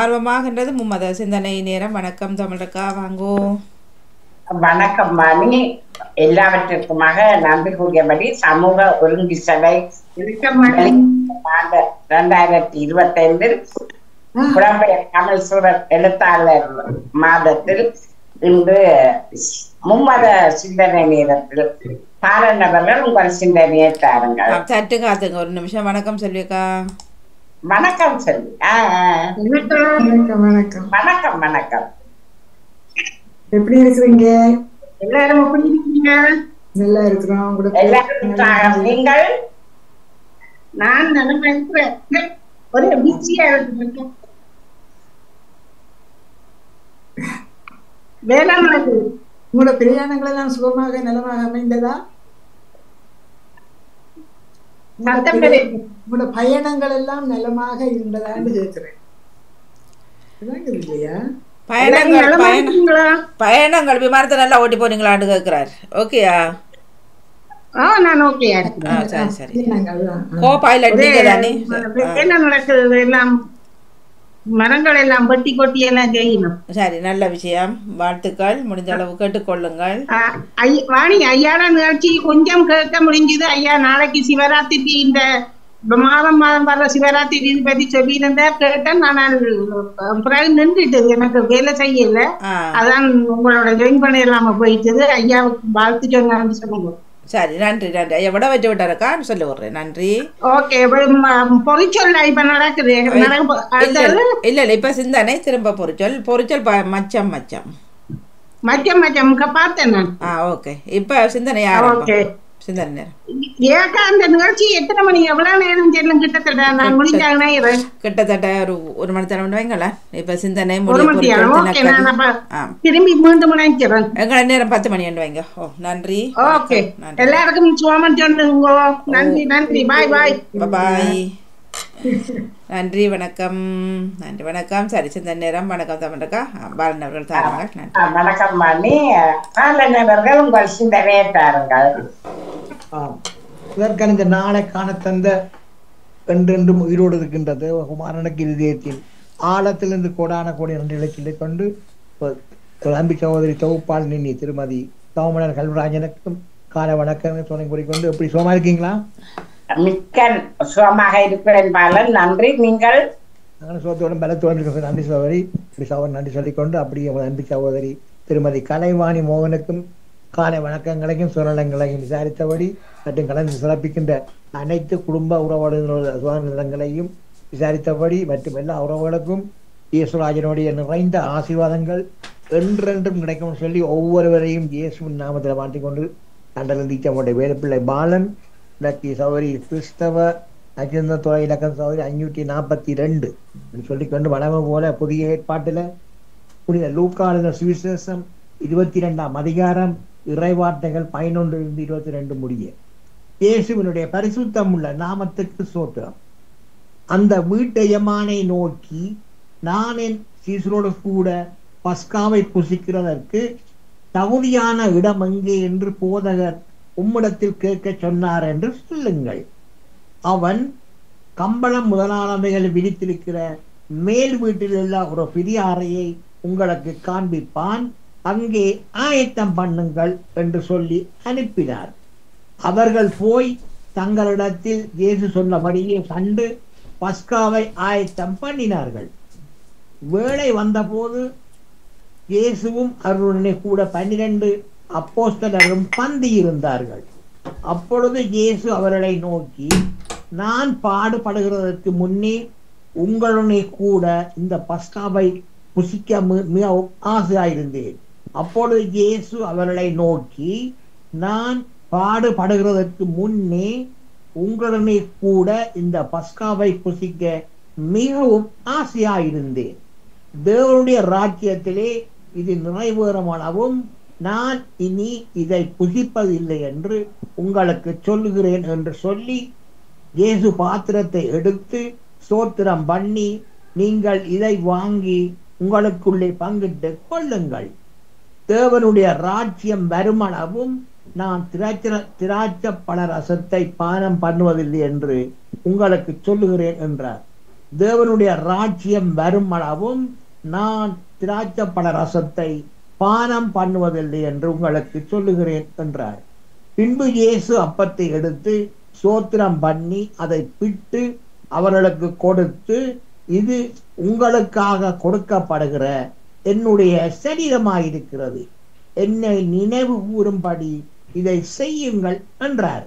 ஆர்வமாகின்றது மும்மத சிந்தனை நேரம். வணக்கம் தமிழக்கா, வாங்கோ. வணக்கம் மணி. எல்லாவற்றிற்குமாக நன்றி கூறியபடி சமூக ஒழுங்கு சபை 2025 புலம்பெயர் தமிழ் சூழல் எழுத்தாளர் மாதத்தில் இன்று மும்மத சிந்தனை நேரத்தில் பாலனவர்கள் உங்கள் சிந்தனையை தாருங்கள். சற்று காத்துங்க ஒரு நிமிஷம். வணக்கம் செல்வியக்கா. வணக்கம் செல்வி. வணக்கம் வணக்கம். எப்படி இருக்கிறீங்க? எல்லாரும் எப்படி இருக்கீங்க? நல்லா இருக்கிறோம். எல்லாரும் நீங்கள்? நான் நலமா இருக்கிறேன். ஒரு பிஸியா இருக்கேன். வேளாண் உங்களோட பிரயாணங்கள் எல்லாம் சுகமாக நலமாக அமைந்ததா? உங்களோட பயணங்கள் எல்லாம் நலமாக இருந்ததான்னு கேட்கிறேன். இல்லையா? பயணங்கள் விமானத்தை நல்லா ஓட்டி போனீங்களான்னு கேட்கிறார். ஓகேயா? நான் ஓகே. சரி சரி. கோ பைலட் நீங்க தானே? என்ன நடக்குது? எல்லாம் மரங்கள் எல்லாம் வெட்டி கொட்டி எல்லாம் செய்யணும். சரி, நல்ல விஷயம். வாழ்த்துக்கள். முடிஞ்ச அளவு கேட்டுக்கொள்ளுங்கள். வாணி, ஐயாட நிகழ்ச்சி கொஞ்சம் கேட்க முடிஞ்சது. ஐயா நாளைக்கு சிவராத்திரிக்கு இந்த மாதம் வர்ற சிவராத்திரி இது பத்தி சொல்லியிருந்தா கேட்டேன். நான் பிறகு நின்றுட்டு எனக்கு வேலை செய்யல. அதான் உங்களோட ஜாயின் பண்ணிடலாம போயிட்டது. ஐயாவுக்கு வாழ்த்து சொன்னான்னு சொல்லுங்க. சரி, நன்றி நன்றி. ஐயா விட வச்சு விட்டாருக்கான்னு சொல்லி விடுறேன். நன்றி. ஓகே. பொறிச்சொல் இப்ப நடக்குது. இல்ல இல்ல, இப்ப சிந்தனை திரும்ப பொறிச்சொல் மச்சம் மச்சம் மச்சம் மச்சம் பார்த்தேன் நான். ஓகே. இப்ப சிந்தனை ஆரம்பம். சிந்தனை நேரம். ஏக்கா அந்த நிகழ்ச்சி எத்தனை மணி எவ்வளவு நேரம் செல்லும்? கிட்டத்தட்ட நான் முடிஞ்சாங்கன்னா கிட்டத்தட்ட ஒரு மணி நேரம் வைங்களேன். இப்ப சிந்தனை திரும்பி மீண்டும் நினைக்கிறேன். எங்களை நேரம் 10 மணி வைங்க. நன்றி. ஓகே. எல்லாருக்கும் சுவாமன் சொல்லுங்க. நன்றி நன்றி. பாய் பாய் பாய். நன்றி, வணக்கம். நன்றி, வணக்கம். சரி, சிந்தனை நேரம். வணக்கம் தமிழக்கா. பாலன் அவர்கள் தாருங்கள். நன்றி. வணக்கம் மணி. பாலன் அவர்கள் உங்கள் சிந்தனையை தாருங்கள். இதற்கான இந்த நாளை காண தந்த என்றென்றும் உயிரோடு இருக்கின்றது குமாரனுக்கு இதயத்தில் ஆழத்திலிருந்து கோடான கோடி நன்றிகளை சொல்லிக் கொண்டு அன்பி சகோதரி தொகுப்பால் நின்னி திருமதி சோமனர் கல்வராஜனுக்கும் காலை வணக்கம் துணை கூறிக்கொண்டு எப்படி சுகமா இருக்கீங்களா? மிக்க சுகமாக இருக்கிறேன் பாலன். நன்றி. நீங்கள்? சுகத்தோடும் பலத்தோடு நன்றி சகோதரி. இப்படி சகோதரி நன்றி சொல்லிக்கொண்டு அப்படியே அன்பி சகோதரி திருமதி கலைவாணி மோகனுக்கும் காலை வணக்கங்களையும் சுரணங்களையும் விசாரித்தபடி மற்றும் கலந்து சிறப்பிக்கின்ற அனைத்து குடும்ப உறவுகளையும் விசாரித்தபடி மற்றும் எல்லா உறவுகளுக்கும் இயேசுராஜனுடைய நிறைந்த ஆசீர்வாதங்கள் என்றென்றும் கிடைக்கும் சொல்லி ஒவ்வொருவரையும் இயேசுவின் நாமத்தில் மாற்றிக்கொண்டு கண்டலந்தீச்சமுடைய வேலுப்பிள்ளை பாலன் இலக்கிய சௌகரி கிறிஸ்தவ நட்சத்திரத்துறை இலக்கம் சௌகரி 542 சொல்லிக்கொண்டு வளமை போல புதிய ஏற்பாட்டில் புனித லூக்கா சுவிசேஷம் 22ஆம் அதிகாரம் இறைவார்த்தைகள் 11-22 முடிய இயேசுவினுடைய பரிசுத்தம் உள்ள நாமத்துக்கு சோத்திரம். அந்த வீட்டையமானை நோக்கி, நான் என் சீசரோடு கூட பஸ்காவை புசிக்கிறதற்கு தகுதியான இடம் எங்கே என்று போதகர் உம்மிடத்தில் கேட்க சொன்னார் என்று சொல்லுங்கள். அவன் கம்பளம் முதலானவைகள் விரித்திருக்கிற மேல் வீட்டில் உள்ள ஒரு பெரிய அறையை உங்களுக்கு காண்பிப்பான், அங்கே ஆயத்தம் பண்ணுங்கள் என்று சொல்லி அனுப்பினார். அவர்கள் போய் தங்களிடத்தில் இயேசு சொன்னபடியே கண்டு பஸ்காவை ஆயத்தம் பண்ணினார்கள். வேளை வந்தபோது இயேசுவும் அவருடனே கூட 12 அப்போஸ்தலரும் பந்தி இருந்தார்கள். அப்பொழுது இயேசு அவர்களை நோக்கி, நான் பாடுபடுகிறதற்கு முன்னே உங்களுடனே கூட இந்த பஸ்காவை புசிக்க மிகவும் ஆசையாயிருந்தேன். அப்பொழுது இயேசு அவர்களை நோக்கி, நான் பாடுபடுகிறதற்கு முன்னே உங்களுடனே கூட இந்த பஸ்காவை புசிக்க மிகவும் ஆசையாயிருந்தேன். தேவனுடைய ராஜ்யத்திலே இது நிறைவேறும், நான் இனி இதை புசிப்பதில்லை என்று உங்களுக்கு சொல்லுகிறேன் என்று சொல்லி இயேசு பாத்திரத்தை எடுத்து ஸ்தோத்திரம் பண்ணி, நீங்கள் இதை வாங்கி உங்களுக்குள்ளே பங்கிட்டு கொள்ளுங்கள். தேவனுடைய ராஜ்யம் வருமளவும் நான் திராட்சை பழ ரசத்தை பானம் பண்ணுவதில்லை என்று உங்களுக்கு சொல்லுகிறேன் என்றார். தேவனுடைய ராஜ்யம் வரும் அளவும் நான் திராட்சப்பழ ரசத்தை பானம் பண்ணுவதில்லை என்று உங்களுக்கு சொல்லுகிறேன் என்றார். பின்பு இயேசு அப்பத்தை எடுத்து ஸ்தோத்திரம் பண்ணி அதை பிட்டு அவர்களுக்கு கொடுத்து, இது உங்களுக்காக கொடுக்கப்படுகிற என்னுடைய சரீரமாயிருக்கிறது, என்னை நினைவு கூறும்படி இதை செய்யுங்கள் என்றார்.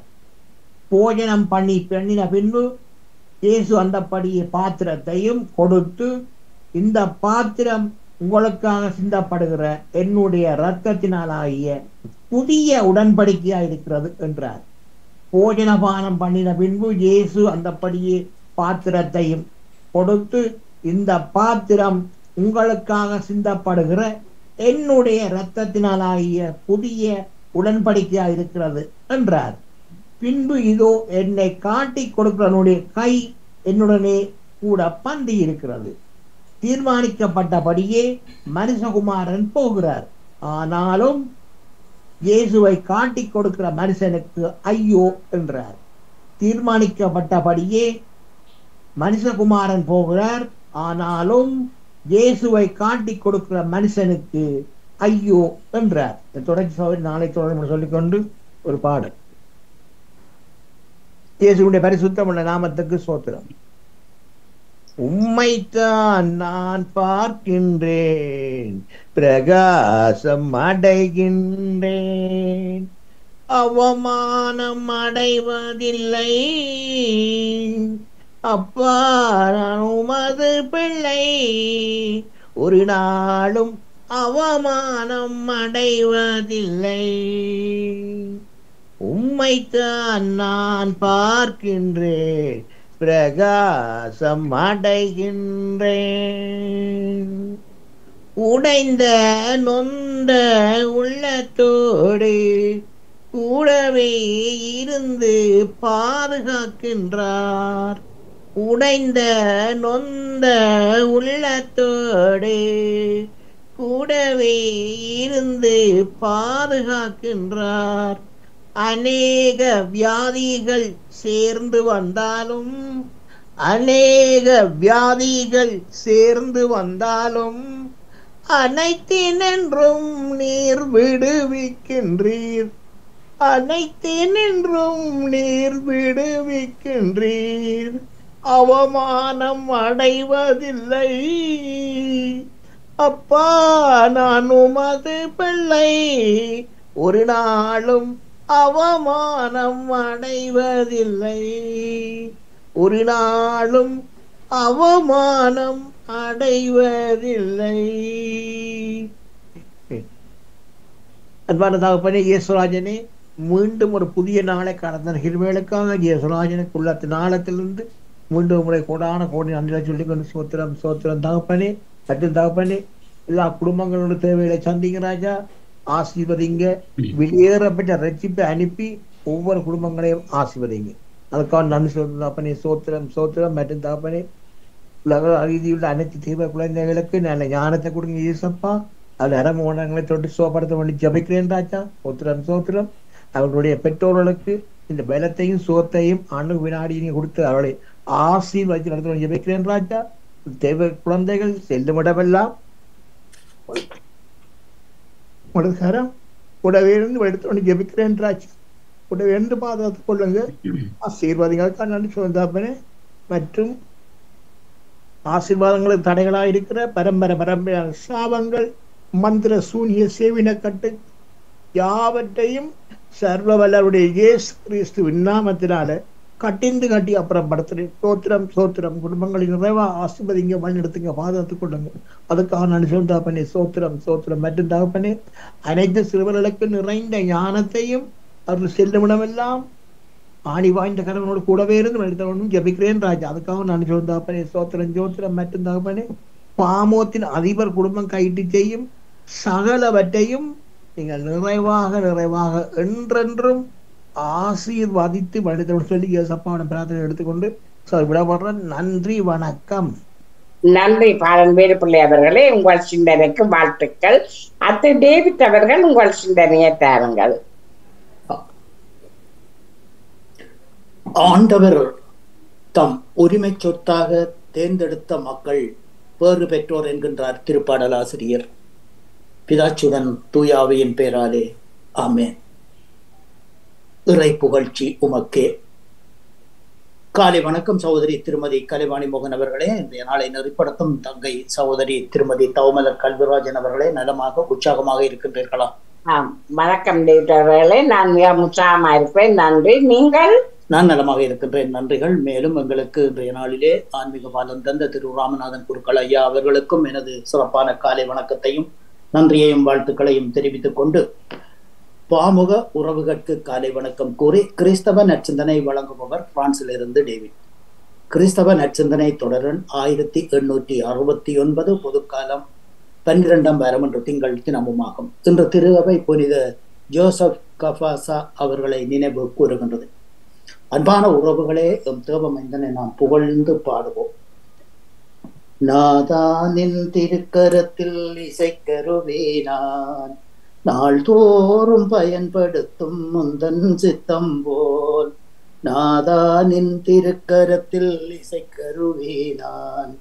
போஜனம் பண்ணின பின்பு இயேசு அந்தப்படியே பாத்திரத்தையும் கொடுத்து, இந்த பாத்திரம் உங்களுக்காக சிந்தப்படுகிற என்னுடைய இரத்தத்தினாலாகிய புதிய உடன்படிக்கையா இருக்கிறது என்றார். போஜனபானம் பண்ணின பின்பு இயேசு அந்தப்படியே பாத்திரத்தையும் கொடுத்து, இந்த பாத்திரம் உங்களுக்காக சிந்தப்படுகிற என்னுடைய இரத்தத்தினாலாகிய புதிய உடன்படிக்கையா இருக்கிறது என்றார். பின்பு இதோ என்னை காட்டி கொடுக்கிறவனுடைய கை என்னுடனே கூட பந்தி இருக்கிறது. தீர்மானிக்கப்பட்டபடியே மனுஷகுமாரன் போகிறார். ஆனாலும் இயேசுவை காட்டி கொடுக்கிற மனுஷனுக்கு ஐயோ என்றார். தீர்மானிக்கப்பட்டபடியே மனுஷகுமாரன் போகிறார். ஆனாலும் இயேசுவை காட்டி கொடுக்கிற மனுஷனுக்கு ஐயோ என்றார். தொடர்ச்சி நாளை தொடர்ந்து சொல்லிக்கொண்டு ஒரு பாடல். இயேசுடைய பரிசுத்தமுள்ள நாமத்துக்கு ஸ்தோத்திரம். உம்மைத்தான் நான் பார்க்கின்றேன், பிரகாசம் அடைகின்றேன், அவமானம் அடைவதில்லை. அப்பா, நான் உமது பிள்ளை, ஒரு நாளும் அவமானம் அடைவதில்லை. உம்மைத்தான் நான் பார்க்கின்றேன், பிரகாசம் அடைகின்றேன். உடைந்த நொந்த உள்ளத்தோடு கூடவே இருந்து பாதுகாக்கின்றார். உடைந்த நொந்த உள்ளத்தோடு கூடவே இருந்து பாதுகாக்கின்றார். அநேக வியாதிகள் சேர்ந்து வந்தாலும், அநேக வியாதிகள் சேர்ந்து வந்தாலும் அனைத்தினென்றும் நீர் விடுவிக்கின்றீர், அனைத்தினென்றும் நீர் விடுவிக்கின்றீர். அவமானம் அடைவதில்லை. அப்பா, நான் உமது பிள்ளை, ஒரு நாளும் அவமானம் அடைவதில்லை, ஒரு நாளும் அவமானம் அடைவதில்லை. அன்பான தகப்பனே, இயேசுராஜனே, மீண்டும் ஒரு புதிய நாளை கடந்த கிருபைகளுக்காக இயேசுராஜனுக்கு உள்ளத்தின் ஆழத்திலிருந்து மீண்டும் முறை கோடான கோடி நன்றிகளை சொல்லிக் கொண்டு சோத்திரம் சோத்திரம் தகப்பனே. மற்றும் தகப்பனே, எல்லா குடும்பங்களோட தேவைகளை சந்திங்க ராஜா, ஆசீர்வதிங்க. வெளியேறப்பட்ட ரட்சிப்பை அனுப்பி ஒவ்வொரு குடும்பங்களையும் ஆசீர்வதிங்க. அதுக்காக நன்றி சொல்றேன் தகப்பனே. சோத்திரம் சோத்திரம். மற்றும் தகப்பனே, உலக ரீதியுள்ள அனைத்து தீவிர குழந்தைகளுக்கு நல்ல ஞானத்தை கொடுங்க இயேசப்பா. அது அரமோனங்களை தொட்டு சோப்படுத்த வேண்டி ஜபிக்கிறேன் ராஜா. சோத்திரம் சோத்திரம். அவர்களுடைய பெற்றோர்களுக்கு இந்த பலத்தையும் சோத்தையும் அணு வினாடியையும் கொடுத்து அவர்களை ஆசீர்வதித்து நடத்த வேண்டி ஜபிக்கிறேன் ராஜா. தேவ குழந்தைகள் செல்லும் இடமெல்லாம் உலகம் கூடவே இருந்து எடுத்து வேண்டி ஜபிக்கிறேன் ராஜா. கூடவே இருந்து பாதுகாத்துக் கொள்ளுங்க. ஆசீர்வாதங்களுக்காக நன்றி சொல்லுங்க. மற்றும் ஆசீர்வாதங்களுக்கு தடைகளாக இருக்கிற பரம்பரையான சாபங்கள், மந்திர சூனிய சேவின கட்டு யாவற்றையும் சர்வ வல்லவருடைய இயேசு கிறிஸ்துவின் நாமத்தினால கட்டிந்து கட்டி அப்புறப்படுத்துறேன். சோத்திரம் சோத்திரம். குடும்பங்களின் நிறைவா ஆசீர்வதிங்க, வழிநடத்துங்க, பாதுகாத்துக் கொள்ளுங்க. அதுக்காக நான் சொல்லும் தகப்பனே. சோத்திரம் சோத்திரம். மற்றும் தகப்பனே, அனைத்து சிறுவர்களுக்கு நிறைந்த ஞானத்தையும் அவர்கள் செல்லுமிடமெல்லாம் ஆணி வாய்ந்த கணவனோடு கூடவே இருந்து எடுத்தவனும் ஜபிக்கிறேன் ராஜா. அதுக்காக நான் சொல்லும் தகப்பனே. சோத்திரம் ஜோத்திரம். மற்றும் தகப்பனே, பாமோத்தின் அதிபர் குடும்பம் கைட்டு செய்யும் சகலவற்றையும் நீங்கள் நிறைவாக நிறைவாக என்றென்றும் ஆசீர்வதித்து வழித்தவன் சொல்லி ஏசப்பாவின் பிரார்த்தனை எடுத்துக்கொண்டு விடப்படுறேன். நன்றி, வணக்கம். நன்றி பாலன் வேலுப்பிள்ளை அவர்களே, உங்கள் சிந்தனைக்கு வாழ்த்துக்கள். அத்து டேவிட் அவர்கள் உங்கள் சிந்தனையை தாருங்கள். ஆண்டவர் தம் உரிமை சொத்தாக தேர்ந்தெடுத்த மக்கள் பேறு பெற்றோர் என்கின்றார் திருப்பாடலாசிரியர். பிதாச்சுடன் தூயாவியின் பெயராலே ஆமென். இறை புகழ்ச்சி உமக்கே. காலை வணக்கம் சகோதரி திருமதி கலைவாணி மோகன் அவர்களே. இன்றைய நாளை நெறிப்படுத்தும் தங்கை சகோதரி திருமதி தவமலர் கல்விராஜன் அவர்களே, நலமாக உற்சாகமாக இருக்கின்றீர்களா? வணக்கம் அவர்களே, நான் மிக உற்சாகமா இருப்பேன். நன்றி. நீங்கள்? நான் நலமாக இருக்கின்றேன், நன்றிகள். மேலும் எங்களுக்கு இன்றைய நாளிலே ஆன்மீக பாலம் தந்த திரு ராமநாதன் குருக்கள் ஐயா அவர்களுக்கும் எனது சிறப்பான காலை வணக்கத்தையும் நன்றியையும் வாழ்த்துக்களையும் தெரிவித்துக் கொண்டு பாமுக உறவுகளுக்கு காலை வணக்கம் கூறி கிறிஸ்தவ நற்சிந்தனை வழங்குபவர் பிரான்சிலிருந்து டேவிட். கிறிஸ்தவ நற்சிந்தனை தொடரன் 1869 பொதுக்காலம் 12ஆம் வாரம் என்ற திங்கள் தினமுமாகும். இன்று திருஅவை புனித ஜோசப் கஃபாசா அவர்களை நினைவு கூறுகின்றது. அன்பான உறவுகளே, எம் தேவமைந்தனை நாம் புகழ்ந்து பாடுவோம். நாதானின் திருக்கரத்தில் இசைக்கருவே நான் நாள்தோறும் பயன்படுத்தும் முந்தன் சித்தம் போல். நாதானின் திருக்கரத்தில் இசைக்கருவே நான்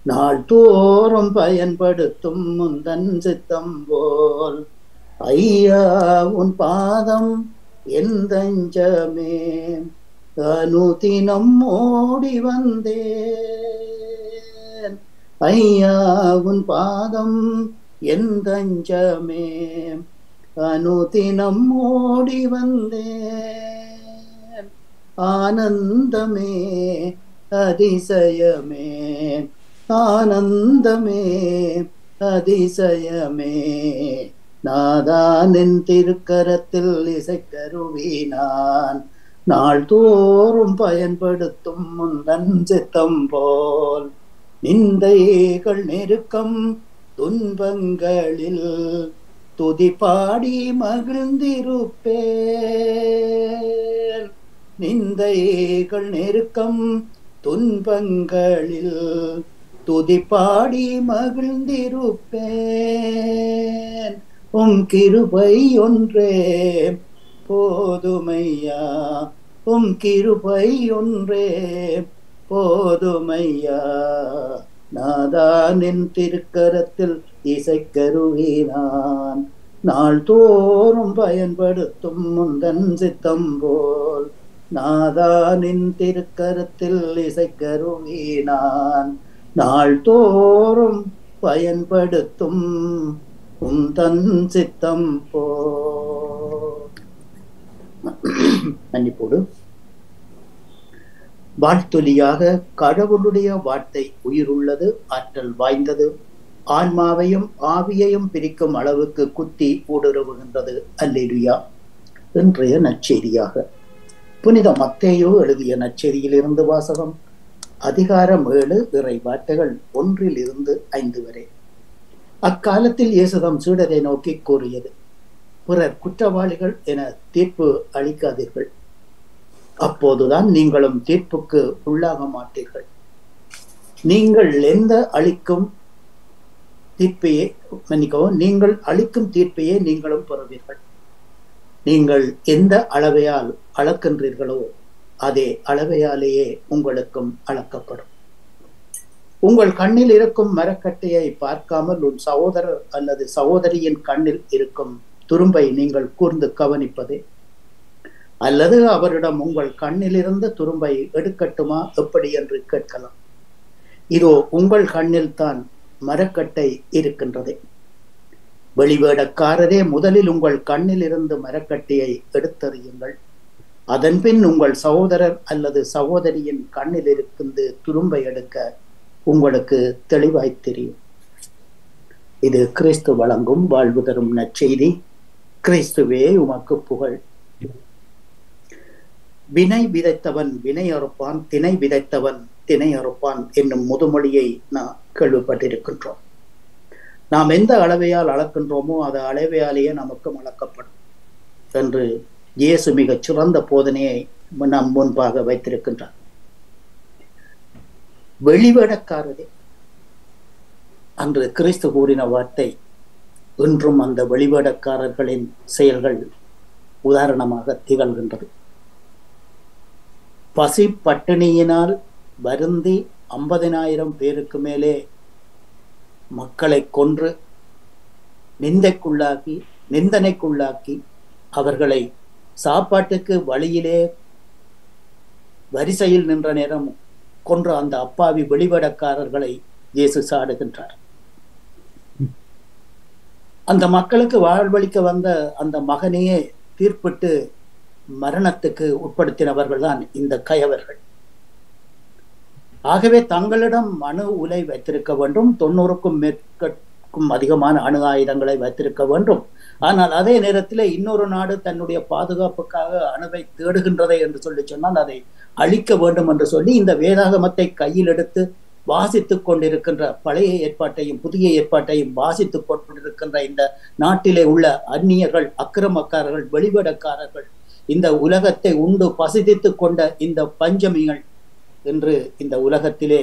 நாள்தோறும் பயன்படுத்தும் முந்தன் சித்தம் போல். ஐயா உன் பாதம் என் தஞ்சமே, அனுதினம் ஓடி வந்தேன். ஐயா உன் பாதம் என் தஞ்சமே, அனுதினம் ஓடி வந்தேன். ஆனந்தமே அதிசயமே, ஆனந்தமே அதிசயமே, நாதானின் திருக்கரத்தில் இசைக்கருவி நான் நாள்தோறும் பயன்படுத்தும் முந்தன் சித்தம் போல். நிந்தைகள் நெருக்கம் துன்பங்களில் துதி பாடி மகிழ்ந்திருப்பேன். நிந்தைகள் நெருக்கம் துன்பங்களில் துதி பாடி மகிழ்ந்திருப்பேன். உம் கிருபை ஒன்றே போதுமையா, உம் கிருபை ஒன்றே போதுமையா, நாதானின் திருக்கரத்தில் இசைக்கருவி நான் நாள்தோறும் பயன்படுத்தும் முந்தன் சித்தம் போல். நாதானின் திருக்கரத்தில் இசைக்கருவி நான் நாள்தோறும் பயன்படுத்தும் உந்தன் சித்தம் போல். மன்னிப்போடு. வாழ்த்தொலியாக கடவுளுடைய வார்த்தை உயிருள்ளது, ஆற்றல் வாய்ந்தது, ஆன்மாவையும் ஆவியையும் பிரிக்கும் அளவுக்கு குத்தி ஊடுருவுகின்றது. அல்லேலூயா. இன்றைய நற்செய்தியாக புனித மத்தேயு எழுதிய நற்செய்தியிலிருந்து வாசகம். அதிகாரம் 7, இறை வார்த்தைகள் 1-5 வரை. அக்காலத்தில் இயேசுதம் சீடரை நோக்கி கூறியது, பிறர் குற்றவாளிகள் என தீர்ப்பு அளிக்காதீர்கள், அப்போதுதான் நீங்களும் தீர்ப்புக்கு உள்ளாக மாட்டீர்கள். நீங்கள் அளிக்கும் தீர்ப்பையே நீங்களும் பெறுவீர்கள். நீங்கள் எந்த அளவையால் அளக்கின்றீர்களோ அதே அளவையாலேயே உங்களுக்கும் அளக்கப்படும். உங்கள் கண்ணில் இருக்கும் மரக்கட்டையை பார்க்காமல் உன் சகோதரர் அல்லது சகோதரியின் கண்ணில் இருக்கும் துரும்பை நீங்கள் கூர்ந்து கவனிப்பதே? அல்லது அவரிடம் உங்கள் கண்ணிலிருந்து துரும்பை எடுக்கட்டுமா எப்படி என்று கேட்கலாம். இதோ உங்கள் கண்ணில் தான் மரக்கட்டை இருக்கின்றதே. வெளிவேடக்காரரே, முதலில் உங்கள் கண்ணில் இருந்து மரக்கட்டையை எடுத்தறியுங்கள். அதன்பின் உங்கள் சகோதரர் அல்லது சகோதரியின் கண்ணில் இருந்து துரும்பை எடுக்க உங்களுக்கு தெளிவாய் தெரியும். இது கிறிஸ்து வழங்கும் வாழ்வு தரும் நற்செய்தி. கிறிஸ்துவே உமக்கு புகழ். வினை விதைத்தவன் வினை அறுப்பான், திணை விதைத்தவன் திணை அறுப்பான் என்னும் முதுமொழியை நாம் கேள்விப்பட்டிருக்கின்றோம். நாம் எந்த அளவையால் அளக்கின்றோமோ அது அளவையாலேயே நமக்கும் அளக்கப்படும் என்று இயேசு மிகச் சிறந்த போதனையை நம் முன்பாக வைத்திருக்கின்றார். வெளிவேடக்காரரே, அன்று கிறிஸ்து கூறின வார்த்தை இன்றும் அந்த வெளிவேடக்காரர்களின் செயல்கள் உதாரணமாக திகழ்கின்றது. பசி பட்டினியினால் வருந்தி 50,000 பேருக்கு மேலே மக்களை கொன்று நிந்தனைக்குள்ளாக்கி அவர்களை சாப்பாட்டுக்கு வழியிலே வரிசையில் நின்ற நேரம் கொன்ற அந்த அப்பாவி வெளிவடக்காரர்களை இயேசு சாடுகின்றார். அந்த மக்களுக்கு வாழ்வளிக்க வந்த அந்த மகனையே தீர்ப்பிட்டு மரணத்துக்கு உட்படுத்தினவர்கள் தான் இந்த கயவர்கள். ஆகவே தங்களிடம் அணு உலை வைத்திருக்க வேண்டும், 90க்கும் அதிகமான அணு ஆயுதங்களை வைத்திருக்க வேண்டும். ஆனால் அதே நேரத்தில் இன்னொரு நாடு தன்னுடைய பாதுகாப்புக்காக அணுவை தேடுகின்றதை என்று சொல்லி சொன்னால் அதை அழிக்க வேண்டும் என்று சொல்லி இந்த வேதாகமத்தை கையில் எடுத்து வாசித்துக் கொண்டிருக்கின்ற பழைய ஏற்பாட்டையும் புதிய ஏற்பாட்டையும் வாசித்துக் கொண்டிருக்கின்ற இந்த நாட்டிலே உள்ள அந்நியர்கள், அக்கிரமக்காரர்கள், வெளிவடக்காரர்கள், இந்த உலகத்தை உண்டு பசித்துக் கொண்ட இந்த பஞ்சமிகள் என்று இந்த உலகத்திலே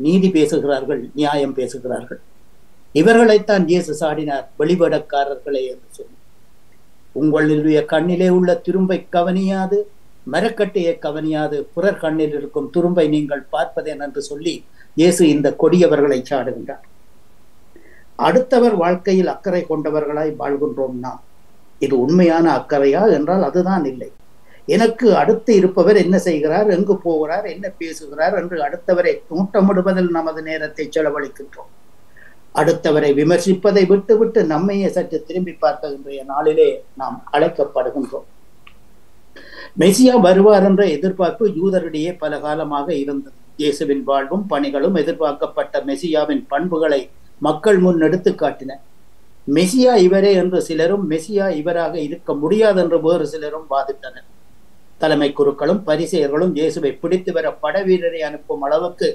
நீதி பேசுகிறார்கள், நியாயம் பேசுகிறார்கள். இவர்களைத்தான் இயேசு சாடினார், வெளிவடக்காரர்களே என்று சொல்லி. உங்களுடைய கண்ணிலே உள்ள துரும்பை கவனியாது, மரக்கட்டையை கவனியாது, பிறர் கண்ணில் இருக்கும் துரும்பை நீங்கள் பார்ப்பதேன் என்று சொல்லி இயேசு இந்த கொடியவர்களை சாடுகின்றார். அடுத்தவர் வாழ்க்கையில் அக்கறை கொண்டவர்களாய் வாழ்கின்றோம் நாம். இது உண்மையான அக்கறையா என்றால் அதுதான் இல்லை. எனக்கு அடுத்து இருப்பவர் என்ன செய்கிறார், எங்கு போகிறார், என்ன பேசுகிறார் என்று அடுத்தவரை தூட்டமிடுவதில் நமது நேரத்தை செலவழிக்கின்றோம். அடுத்தவரை விமர்சிப்பதை விட்டு நம்மையே சற்று திரும்பி பார்க்க இன்றைய நாளிலே நாம் அழைக்கப்படுகின்றோம். மெசியா வருவார் என்ற எதிர்பார்ப்பு யூதரிடையே பல காலமாக இருந்தது. இயேசுவின் வாழ்வும் பணிகளும் எதிர்பார்க்கப்பட்ட மெசியாவின் பண்புகளை மக்கள் முன் எடுத்து காட்டின. மெசியா இவரே என்று சிலரும், மெசியா இவராக இருக்க முடியாது என்று வேறு சிலரும் வாதிட்டனர். தலைமை குருக்களும் பரிசேயர்களும் இயேசுவை பிடித்து வர படவீரரை அனுப்பும் அளவுக்கு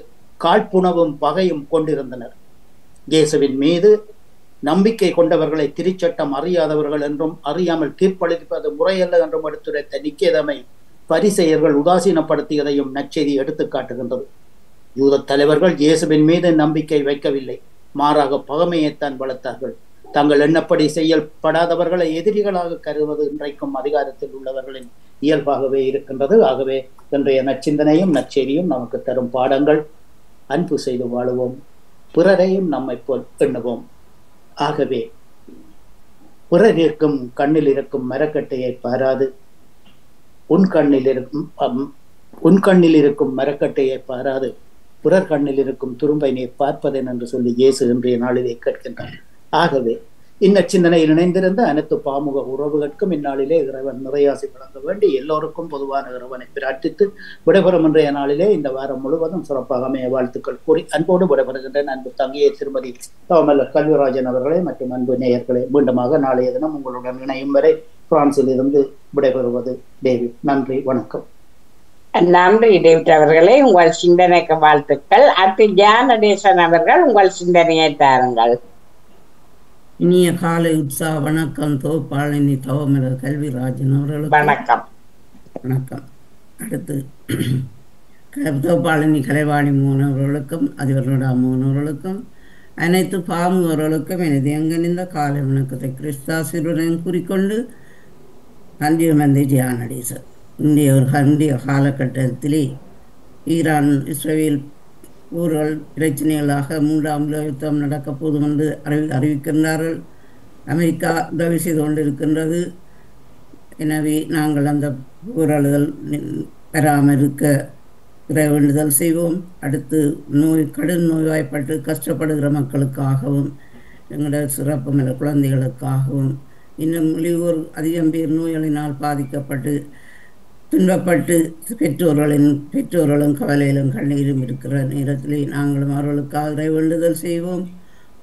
காழ்ப்புணவும் பகையும் கொண்டிருந்தனர். இயேசுவின் மீது நம்பிக்கை கொண்டவர்களை திருச்சட்டம் அறியாதவர்கள் என்றும் அறியாமல் தீர்ப்பளிப்பது முறையல்ல என்றும் எடுத்துரைத்த நிக்கேதமை பரிசேயர்கள் உதாசீனப்படுத்தியதையும் நற்செய்தி எடுத்து காட்டுகின்றது. யூத தலைவர்கள் இயேசுவின் மீது நம்பிக்கை வைக்கவில்லை, மாறாக பகைமையைத்தான் வளர்த்தார்கள். தங்கள் எண்ணப்படி செயல்படாதவர்களை எதிரிகளாக கருதுவது இன்றைக்கும் அதிகாரத்தில் உள்ளவர்களின் இயல்பாகவே இருக்கின்றது. ஆகவே இன்றைய நற்சிந்தனையும் நற்செய்தியும் நமக்கு தரும் பாடங்கள்: அன்பு செய்து வாழுவோம், பிறரையும் நம்மை போல் எண்ணுவோம். ஆகவே பிறர் இருக்கும் கண்ணில் இருக்கும் மரக்கட்டையை பாராது உன் கண்ணில் இருக்கும் மரக்கட்டையை பாராது பிறர் கண்ணில் இருக்கும் துரும்பை நீ பார்ப்பதேன் என்று சொல்லி இயேசு இன்றைய நாளிலே கேட்கின்றார். ஆகவே இந்நச்சிந்தனையில் இணைந்திருந்த அனைத்து பாமுக உறவுகளுக்கும் இந்நாளிலே இறைவன் நிறையாசி வழங்க வேண்டி எல்லோருக்கும் பொதுவான இறைவனை பிரார்த்தித்து விடைபெறும் இன்றைய நாளிலே இந்த வாரம் முழுவதும் சிறப்பாக அமைய வாழ்த்துக்கள் கூறி அன்போடு விடைபெறுகின்றேன். அன்பு தங்கையை திருமதி தவமல்ல கல்விராஜன் அவர்களே மற்றும் அன்பு நேயர்களே, மீண்டுமாக நாளைய தினம் உங்களுடன் இணையும் வரை பிரான்சில் இருந்து விடைபெறுவது டேவிட். நன்றி, வணக்கம். நன்றி டேவிட் அவர்களே, உங்கள் சிந்தனைக்கு வாழ்த்துக்கள். அடுத்து ஜானடேசன் அவர்கள் உங்கள் சிந்தனையை தாருங்கள். இனிய காலை உற்சாக வணக்கம். தோப்பாளினி தவமலர் கல்விராஜன் அவர்களுக்கு வணக்கம். வணக்கம். அடுத்து தோப்பாளினி கலைவாணி மோகன் அவர்களுக்கும் அதிபர்களோட மோகன் அவர்களுக்கும் அனைத்து பாமுகர்களுக்கும் எனது எங்கணிந்த காலை வணக்கத்தை கிறிஸ்தாசிரியரையும் கூறிக்கொண்டு நன்றி மந்தை ஜியானடேசர். இந்திய காலகட்டத்திலே ஈரான் இஸ்ரேல் ஊர்கள் பிரச்சனைகளாக 3ஆம் உலக யுத்தம் நடக்கப் போதும் என்று அறிவிக்கின்றார்கள். அமெரிக்கா உதவி செய்து கொண்டிருக்கின்றது. எனவே நாங்கள் அந்த ஊரல்கள் பெறாமல் இருக்க வேண்டுதல் செய்வோம். அடுத்து கடும் நோய்வாய்ப்பட்டு கஷ்டப்படுகிற மக்களுக்காகவும் எங்களோட சிறப்பு மேல குழந்தைகளுக்காகவும் இன்னும் வெளியூர் அதிகம் பேர் நோய்களினால் பாதிக்கப்பட்டு துன்பப்பட்டு பெற்றோர்களும் கவலையிலும் கண்ணீரும் இருக்கிற நேரத்திலே நாங்களும் அவர்களுக்காக வேண்டுதல் செய்வோம்.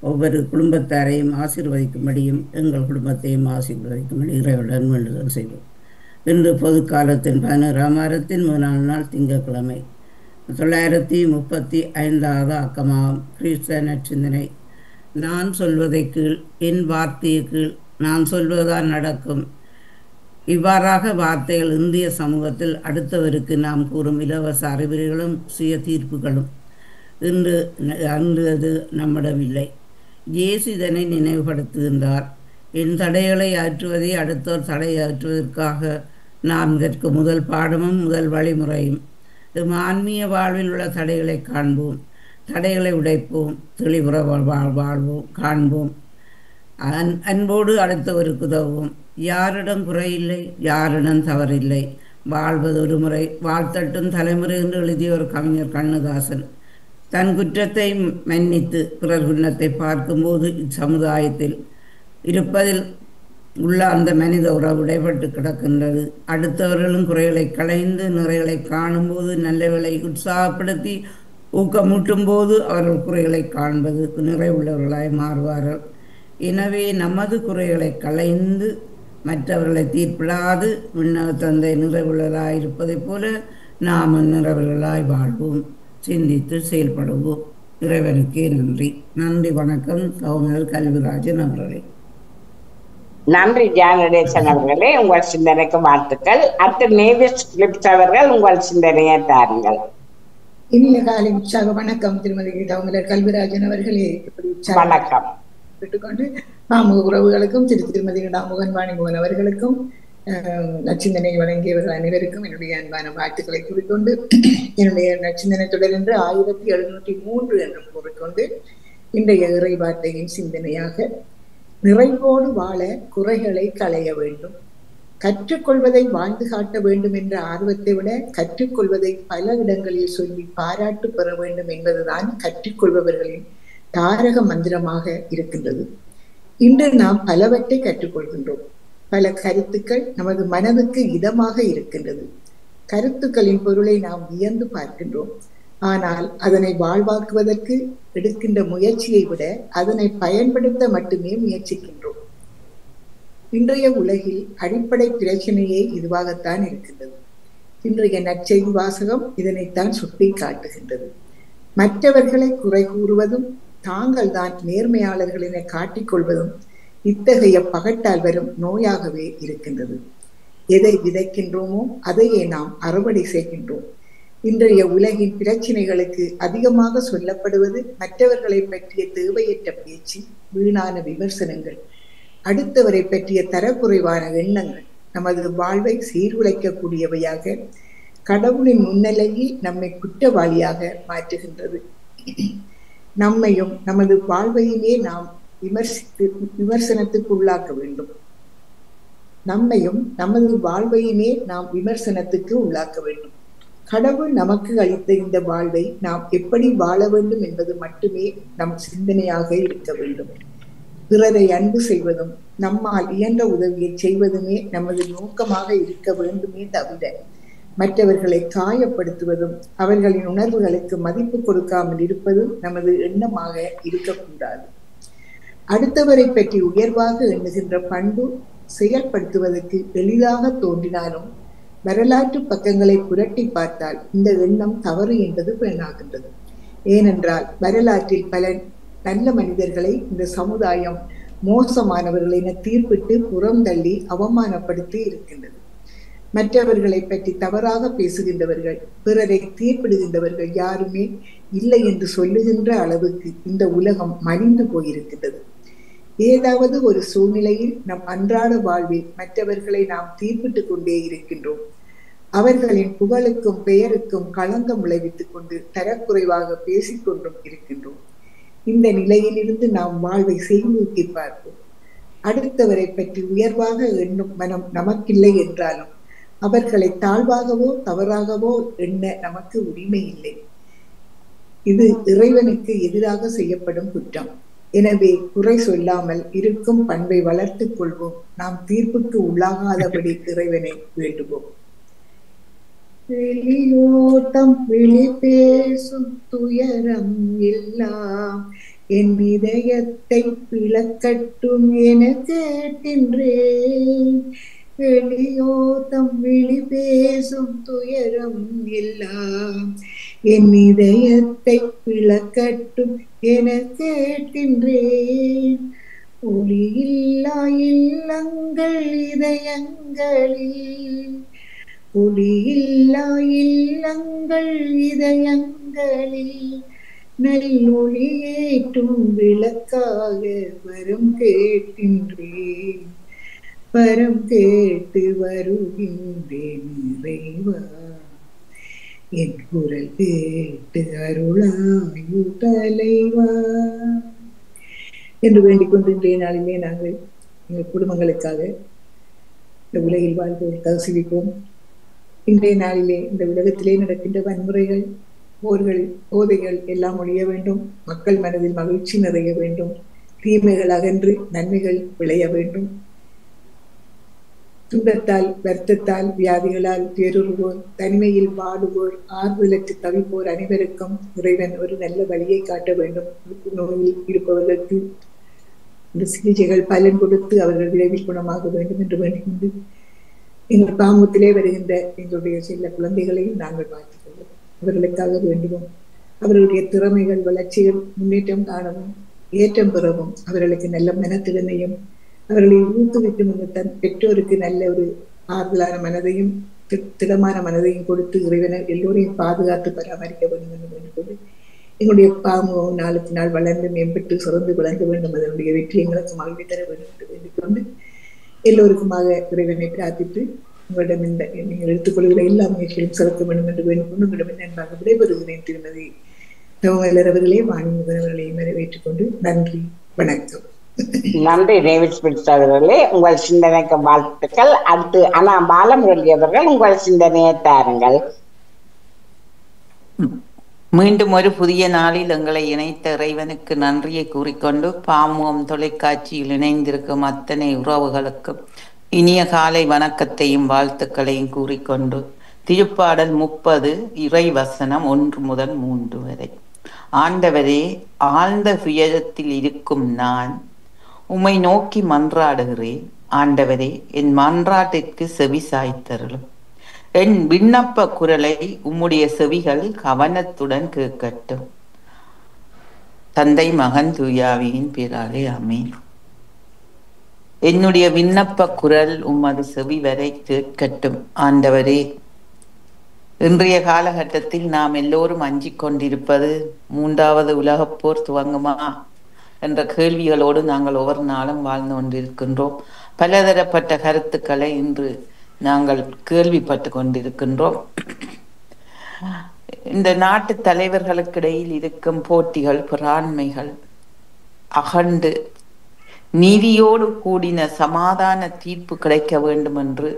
ஒவ்வொரு குடும்பத்தாரையும் ஆசீர்வதிக்கும்படியும் எங்கள் குடும்பத்தையும் ஆசீர்வதிக்கும்படி இறைவனுடன் வேண்டுதல் செய்வோம். இன்று பொதுக்காலத்தின் 11ஆம் வாரத்தின் 3ஆம் நாள் திங்கட்கிழமை, 935வது ஆக்கமாகும். கிறிஸ்தவ நற்சிந்தனை. நான் சொல்வதை கீழ், என் வார்த்தையை கீழ், நான் சொல்வதுதான் நடக்கும். இவ்வாறாக வார்த்தைகள் இந்திய சமூகத்தில் அடுத்தவருக்கு நாம் கூறும் இலவச அறிவுரைகளும் சுய தீர்ப்புகளும் அன்று அது நம்மிடமில்லை. இயேசு இதனை நினைவுபடுத்துகின்றார். என் தடைகளை ஆற்றுவதை அடுத்தோர் தடையாற்றுவதற்காக நாம் இதற்கு முதல் பாடமும் முதல் வழிமுறையும். ஆன்மீக வாழ்வில் உள்ள தடைகளை காண்போம். தடைகளை உடைப்போம், தெளிவுற வாழ்வோம், காண்போம். அன்போடு அடுத்தவருக்கு உதவும். யாரிடம் குறையில்லை, யாரிடம் தவறில்லை. வாழ்வது ஒரு முறை, வாழ்த்தட்டும் தலைமுறை என்று எழுதிய ஒரு கவிஞர் கண்ணதாசன். தன் குற்றத்தை மன்னித்து பிறர் குற்றத்தை பார்க்கும்போது இச்சமுதாயத்தில் இருப்பதில் உள்ள அந்த மனித உறவு உடைபட்டு கிடக்கின்றது. அடுத்தவர்களும் குறைகளை களைந்து நிறைகளை காணும்போது நல்லவர்களை உற்சாகப்படுத்தி ஊக்கமூட்டும் போது அவர்கள் குறைகளை காண்பது நிறைவுள்ளவர்களாய் மாறுவார்கள். எனவே நமது குறைகளை களைந்து மற்றவர்களை தீர்ப்பிடாது விண்ணக தந்தை நிறைவுள்ளவர்களாய் இருப்பதைப் போல நாம் நிறைவுள்ளவர்களாய் வாழ்வோம், சிந்தித்து செயல்படுவோம். இறைவனுக்கே நன்றி. நன்றி. வணக்கம். சௌமியர் கல்விராஜன் அவர்களே. நன்றி ஜானடேசன் அவர்களே, உங்கள் சிந்தனைக்கு வாழ்த்துக்கள். அடுத்த நேவிஸ் பிலிப்ஸ் அவர்கள் உங்கள் சிந்தனையை தாருங்கள். இனிய காலை உற்சாக வணக்கம் திருமதி கீதாமலர் கல்விராஜன் அவர்களே. வணக்கம். கேட்டுக்கொண்டு மாமுக உறவுகளுக்கும் திருமதி கீதாமுகன் வாணிமுகன் அவர்களுக்கும் நச்சிந்தனை வழங்கியவர்கள் அனைவருக்கும் என்னுடைய அன்பான வாழ்த்துக்களை கூறிக்கொண்டு, என்னுடைய நச்சிந்தனை தொடர்ந்து 1703 என்று கூறிக்கொண்டு இன்றைய இறை வார்த்தையின் சிந்தனையாக, நிறைவோடு வாழ குறைகளை களைய வேண்டும். கற்றுக்கொள்வதை வாழ்ந்து காட்ட வேண்டும் என்ற ஆர்வத்தை விட கற்றுக்கொள்வதை பல இடங்களில் சொல்லி பாராட்டு பெற வேண்டும் என்பதுதான் கற்றுக்கொள்பவர்களின் தாரக மந்திரமாக இருக்கின்றது. இன்று நாம் பலவற்றை கற்றுக்கொள்கின்றோம். பல கருத்துக்கள் நமது மனதுக்கு இதமாக இருக்கின்றது. கருத்துக்களின் பொருளை நாம் வியந்து பார்க்கின்றோம். ஆனால் அதனை வாழ்வாக்குவதற்கு எடுக்கின்ற முயற்சியை விட அதனை பயன்படுத்த மட்டுமே முயற்சிக்கின்றோம். இன்றைய உலகில் அடிப்படை பிரச்சனையே இதுவாகத்தான் இருக்கின்றது. இன்றைய நற்செய்தி வாசகம் இதனைத்தான் சுட்டி காட்டுகின்றது. மற்றவர்களை குறை கூறுவதும் தாங்கள் தான் நேர்மையாளர்கள் என காட்டிக்கொள்வதும் இத்தகைய பகட்டால் வரும் நோயாகவே இருக்கின்றது. எதை விதைக்கின்றோமோ அதையே நாம் அறுவடை செய்கின்றோம். இன்றைய உலகின் பிரச்சனைகளுக்கு அதிகமாக சொல்லப்படுவது மற்றவர்களை பற்றிய தேவையற்ற பேச்சு, வீணான விமர்சனங்கள், அடுத்தவரை பற்றிய தரக்குறைவான எண்ணங்கள் நமது வாழ்வை சீர்குலைக்கக்கூடியவையாக, கடவுளின் முன்னிலையில் நம்மை குற்றவாளியாக மாற்றுகின்றது. நம்மையும் நமது வாழ்வையுமே நாம் விமர்சனத்துக்கு உள்ளாக்க வேண்டும். நம்மையும் நமது வாழ்வையுமே நாம் விமர்சனத்துக்கு உள்ளாக்க வேண்டும். கடவுள் நமக்கு அளித்த இந்த வாழ்வை நாம் எப்படி வாழ வேண்டும் என்பது மட்டுமே நம் சிந்தனையாக இருக்க வேண்டும். பிறரை அன்பு செய்வதும் நம்மால் இயன்ற உதவியை செய்வதுமே நமது நோக்கமாக இருக்க வேண்டுமே தவிர மற்றவர்களை காயப்படுத்துவதும் அவர்களின் உணர்வுகளுக்கு மதிப்பு கொடுக்காமல் இருப்பதும் நமது எண்ணமாக இருக்கக்கூடாது. அடுத்தவரை பற்றி உயர்வாக எண்ணுகின்ற பண்பு செயல்படுத்துவதற்கு எளிதாக தோன்றினாலும் வரலாற்று பக்கங்களை புரட்டி பார்த்தால் இந்த எண்ணம் தவறு என்பது பெண்ணாகின்றது. ஏனென்றால் வரலாற்றில் பல நல்ல மனிதர்களை இந்த சமுதாயம் மோசமானவர்கள் என தீர்ப்பிட்டு புறந்தள்ளி அவமானப்படுத்தி இருக்கின்றது. மற்றவர்களை பற்றி தவறாக பேசுகின்றவர்கள், பிறரை தீர்ப்பிடுகின்றவர்கள் யாருமே இல்லை என்று சொல்லுகின்ற அளவுக்கு இந்த உலகம் மலிந்து போயிருக்கின்றது. ஏதாவது ஒரு சூழ்நிலையில் நம் அன்றாட வாழ்வில் மற்றவர்களை நாம் தீர்ப்பிட்டு கொண்டே இருக்கின்றோம். அவர்களின் புகழுக்கும் பெயருக்கும் களங்கம் விளைவித்துக் கொண்டு தரக்குறைவாக பேசிக்கொண்டும் இருக்கின்றோம். இந்த நிலையிலிருந்து நாம் வாழ்வை செய்தூக்கி பார்ப்போம். அடுத்தவரை பற்றி உயர்வாக எண்ணும் மனம் நமக்கில்லை என்றாலும் அவர்களை தாழ்வாகவோ தவறாகவோ எண்ண நமக்கு உரிமை இல்லை. இது இறைவனுக்கு எதிராக செய்யப்படும் குற்றம். எனவே குறை சொல்லாமல் இருக்கும் பண்பை வளர்த்துக் கொள்வோம். நாம் தீர்ப்புக்கு உள்ளாகாதபடி இறைவனை வேண்டுவோம். வெளியோட்டம் வெளி பேசும் துயரம் எல்லாம் என் இதயத்தை பிளக்கட்டும் என கேட்கின்றேன். வெளியோட்டம் வெளி பேசும் துயரம் எல்லாம் என் இதயத்தை பிளக்கட்டும் என கேட்கின்றேன். ஒளியில்லா இல்லங்கள் இதயங்களில், ஒளியில்லா இல்லங்கள் இதயங்களில் நல்லொளியேற்றும் விளக்காக வரம் கேட்கின்றேன். வரம் கேட்டு வருகின்றேன் இறைவா. என் குரல் கேட்டு அருளாயு தலைவா என்று வேண்டிக் கொண்டு இன்றைய நாளிலே நாங்கள் எங்கள் குடும்பங்களுக்காக இந்த உலகில் வாழ்வதற்காக சிரிப்போம். இன்றைய நாளிலே இந்த உலகத்திலே நடக்கின்ற வன்முறைகள், போர்கள், போதைகள் எல்லாம் ஒழிய வேண்டும். மக்கள் மனதில் மகிழ்ச்சி நிறைய வேண்டும். தீமைகள் அகன்று நன்மைகள் விளைய வேண்டும். துன்பத்தால், வருத்தத்தால், வியாதிகளால் பேருருவோர், தனிமையில் வாடுவோர், ஆறுதலற்று தவிப்போர் அனைவருக்கும் இறைவன் ஒரு நல்ல வழியை காட்ட வேண்டும். நோயில் இருப்பவர்களுக்கு இந்த சிகிச்சைகள் பலன் கொடுத்து அவர்கள் விரைவில் குணமாக வேண்டும் என்று வேண்டிக் கொண்டு எங்கள் பாமத்திலே வருகின்ற எங்களுடைய சில குழந்தைகளையும் நாங்கள் வாழ்த்துக்கொள்வோம். அவர்களுக்காக வேண்டுவோம். அவர்களுடைய திறமைகள், வளர்ச்சிகள் முன்னேற்றம் காணவும், ஏற்றம் பெறவும், அவர்களுக்கு நல்ல மனத்திறனையும் அவர்களை ஊக்குவிக்கும் தன் பெற்றோருக்கு நல்ல ஒரு ஆறுதலான மனதையும் திடமான மனதையும் கொடுத்து இறைவனை எல்லோரையும் பாதுகாத்து பராமரிக்க வேண்டும் என்று வேண்டுகொண்டு எங்களுடைய பாமுகம் நாளுக்கு நாள் வளர்ந்து மேம்பட்டு சிறந்து விளங்க வேண்டும். அதனுடைய வெற்றி எங்களுக்கு மகிழ்ச்சி தர வேண்டும் என்று வேண்டிக்கொண்டு எல்லோருக்குமாக இறைவனை பிரார்த்தித்து உங்களிடம் இந்த நீங்கள் எடுத்துக்கொள்கிற எல்லா முயற்சிகளும் சிறக்க வேண்டும் என்று வேண்டிக்கொண்டு உங்களிடம் நன்றாக விடைபெறுகிறேன். திருமதி தவமலர் அவர்களே, வாணிமுகன் அவர்களையும் வரவேற்றுக் கொண்டு நன்றி, வணக்கம். நன்றி டேவிட் ஸ்பிரிட்ஸ் அவர்களே, உங்கள் சிந்தனைக்கு வாழ்த்துக்கள். அடுத்து அண்ணா பாலமுரளி அவர்கள் உங்கள் சிந்தனையை தாருங்கள். மீண்டும் ஒரு புதிய நாளில் எங்களை இணைத்த இறைவனுக்கு நன்றியை கூறிக்கொண்டு பாமுகம் தொலைக்காட்சியில் இணைந்திருக்கும் அத்தனை உறவுகளுக்கும் இனிய காலை வணக்கத்தையும் வாழ்த்துக்களையும் கூறிக்கொண்டு திருப்பாடல் 30 இறை வசனம் 1 முதல் 3 வரை. ஆண்டவரே, ஆழ்ந்த துயரத்தில் இருக்கும் நான் உம்மை நோக்கி மன்றாடுகிறேன். ஆண்டவரே, என் மன்றாட்டிற்கு செவி சாய்த்தருளும். என் விண்ணப்ப குரலை உம்முடைய செவிகள் கவனத்துடன் கேட்கட்டும். தந்தை, மகன், தூயாவியின் பேராலே ஆமென். என்னுடைய விண்ணப்ப குரல் உமது செவி வரை கேட்கட்டும். ஆண்டவரே, இன்றைய காலகட்டத்தில் நாம் எல்லோரும் அஞ்சிக் கொண்டிருப்பது 3வது உலகப் போர் துவங்குமா என்ற கேள்விகளோடு நாங்கள் ஒவ்வொரு நாளும் வாழ்ந்து கொண்டிருக்கின்றோம். பலதரப்பட்ட கருத்துக்களை இன்று நாங்கள் கேள்விப்பட்டு கொண்டிருக்கின்றோம். இந்த நாட்டு தலைவர்களுக்கிடையில் இருக்கும் போட்டிகள், பொறாண்மைகள் அகண்டு நீதியோடு கூடின சமாதான தீர்ப்பு கிடைக்க வேண்டும் என்று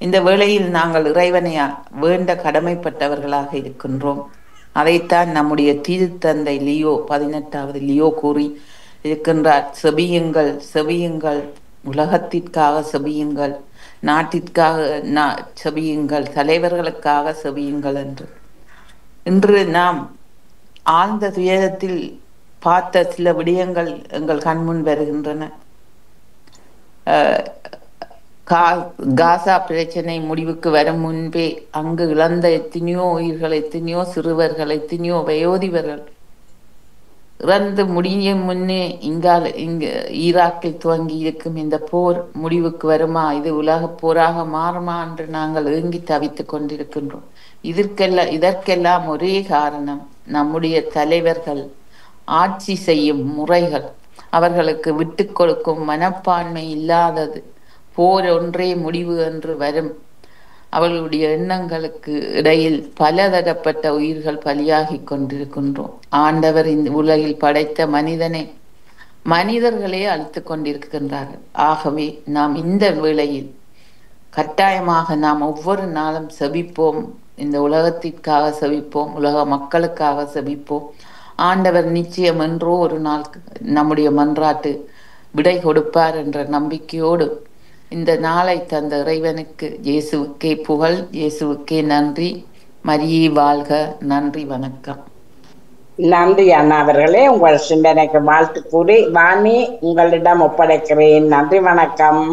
இந்த வேளையில் நாங்கள் இறைவனை வேண்ட கடமைப்பட்டவர்களாக இருக்கின்றோம். அதைத்தான் நம்முடைய திருத்தந்தை லியோ 18வது லியோ கூறி இருக்கின்றார். செபியுங்கள், செபியுங்கள், உலகத்திற்காக செபியுங்கள், நாட்டிற்காக செபியுங்கள், தலைவர்களுக்காக செபியுங்கள் என்று. இன்று நாம் ஆழ்ந்த துயரத்தில் பார்த்த சில விடயங்கள் எங்கள் கண்முன் வருகின்றன. காசா பிரச்சனை முடிவுக்கு வரும் முன்பே அங்கு இழந்த எத்தனையோ உயிர்கள், எத்தனையோ சிறுவர்கள், எத்தனையோ வயோதிபர்கள் இறந்து முடியும் முன்னே இங்கு ஈராக்கில் துவங்கி இருக்கும் இந்த போர் முடிவுக்கு வருமா, இது உலக போராக மாறுமா என்று நாங்கள் ஏங்கி தவித்துக் கொண்டிருக்கின்றோம். இதற்கெல்லாம் ஒரே காரணம் நம்முடைய தலைவர்கள் ஆட்சி செய்யும் முறைகள், அவர்களுக்கு விட்டு கொடுக்கும் மனப்பான்மை இல்லாதது, போர் ஒன்றே முடிவு என்று வரும் அவர்களுடைய எண்ணங்களுக்கு இடையில் பலதரப்பட்ட உயிர்கள் பலியாகி கொண்டிருக்கின்றோம். ஆண்டவர் இந்த உலகில் படைத்த மனிதர்களே அழித்து கொண்டிருக்கின்றார்கள். ஆகவே நாம் இந்த வேளையில் கட்டாயமாக நாம் ஒவ்வொரு நாளும் செபிப்போம். இந்த உலகத்திற்காக செபிப்போம், உலக மக்களுக்காக செபிப்போம். ஆண்டவர் நிச்சயம் என்றோ ஒரு நாள் நம்முடைய மன்றாட்டு விடை கொடுப்பார் என்ற நம்பிக்கையோடு இந்த நாளை தந்த இறைவனுக்கு இயேசுவுக்கே புகழ், இயேசுவுக்கே நன்றி. மரியே வாழ்க. நன்றி, வணக்கம். நன்றி அண்ணா அவர்களே, உங்கள் சிந்தனைக்கு வாழ்த்து கூறி வாணி உங்களிடம் ஒப்படைக்கிறேன். நன்றி, வணக்கம்.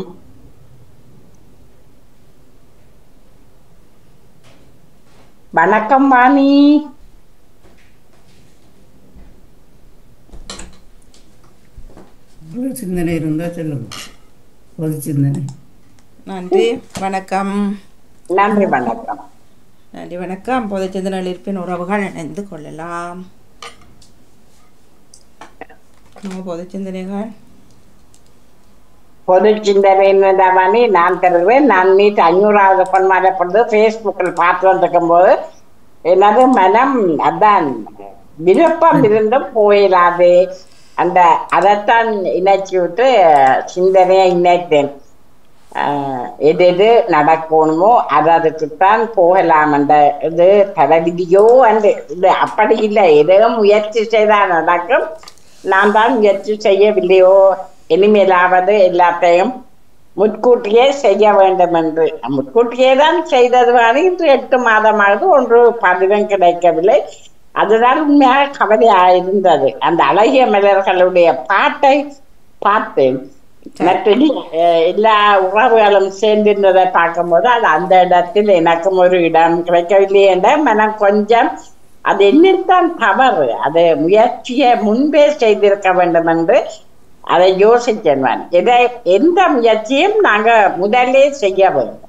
வணக்கம் வாணி. சிந்தனை இருந்தா சொல்லுங்க. பொது சிந்தனை. நன்றி, வணக்கம். நன்றி, வணக்கம். நன்றி, வணக்கம். பொது சிந்தனையில் இருப்பின் உறவுகள் இணைந்து கொள்ளலாம். பொது சிந்தனைகள் பொது சிந்தனை நான் தருவேன். நான் நேற்று 500வது பொன்மாலை பொழுது ஃபேஸ்புக்கில் பார்த்து வந்திருக்கும் போது எனது மனம் அதான் விருப்பம் இருந்தும் போயிடாது. அந்த அதைத்தான் இணைச்சி விட்டு சிந்தனையை இணைத்தேன். எது எது நடக்கணுமோ அதுக்குத்தான் போகலாம். அந்த இது தலைவிதியோ அந்த இது அப்படி இல்லை. எதுவும் முயற்சி செய்தால் நடக்கும். நான் தான் முயற்சி செய்யவில்லையோ, இனிமேலாவது எல்லாத்தையும் முன்கூட்டியே செய்ய வேண்டும் என்று முன்கூட்டியே தான் செய்தது. இன்று 8 மாதமானது ஒன்று பதிவும் கிடைக்கவில்லை. அதுதான் உண்மையாக கவலையாயிருந்தது. அந்த அழகிய மலர்களுடைய பாட்டை பார்த்தேன். மற்றபடி எல்லா உறவுகளும் சேர்ந்திருந்ததை பார்க்கும்போது அது அந்த இடத்தில் எனக்கும் ஒரு இடம் கிடைக்கவில்லை என்ற மனம் கொஞ்சம் அது என்னத்தான் தவறு. அது முயற்சியை முன்பே செய்திருக்க வேண்டும் என்று அதை யோசிச்சேன். எந்த முயற்சியும் நாங்க முதலே செய்ய வேண்டும்.